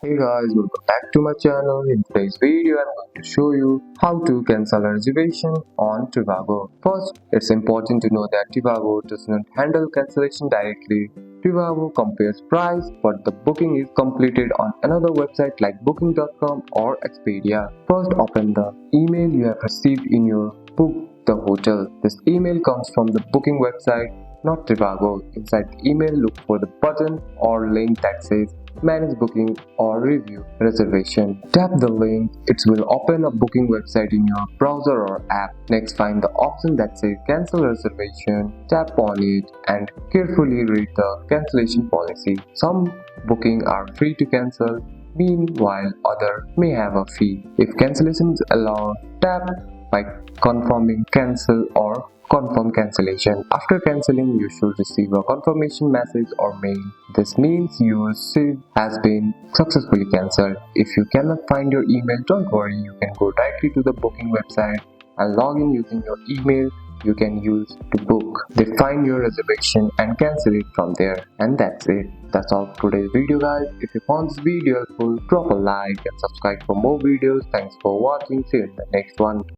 Hey guys, welcome back to my channel. In today's video, I'm going to show you how to cancel a reservation on Trivago. First, it's important to know that Trivago does not handle cancellation directly. Trivago compares price, but the booking is completed on another website like booking.com or Expedia. First, open the email you have received in your book the hotel. This email comes from the booking website, not Trivago. Inside the email, look for the button or link that says manage booking or review reservation. Tap the link. It will open a booking website in your browser or app. Next, find the option that says cancel reservation. Tap on it and carefully read the cancellation policy. Some bookings are free to cancel, meanwhile others may have a fee. If cancellation is allowed, tap by confirming cancel or confirm cancellation. After cancelling, you should receive a confirmation message or mail. This means your receipt has been successfully cancelled. If you cannot find your email, don't worry, you can go directly to the booking website and log in using your email you can use to book. Define your reservation and cancel it from there. And that's it. That's all for today's video guys. If you found this video helpful, drop a like and subscribe for more videos. Thanks for watching. See you in the next one.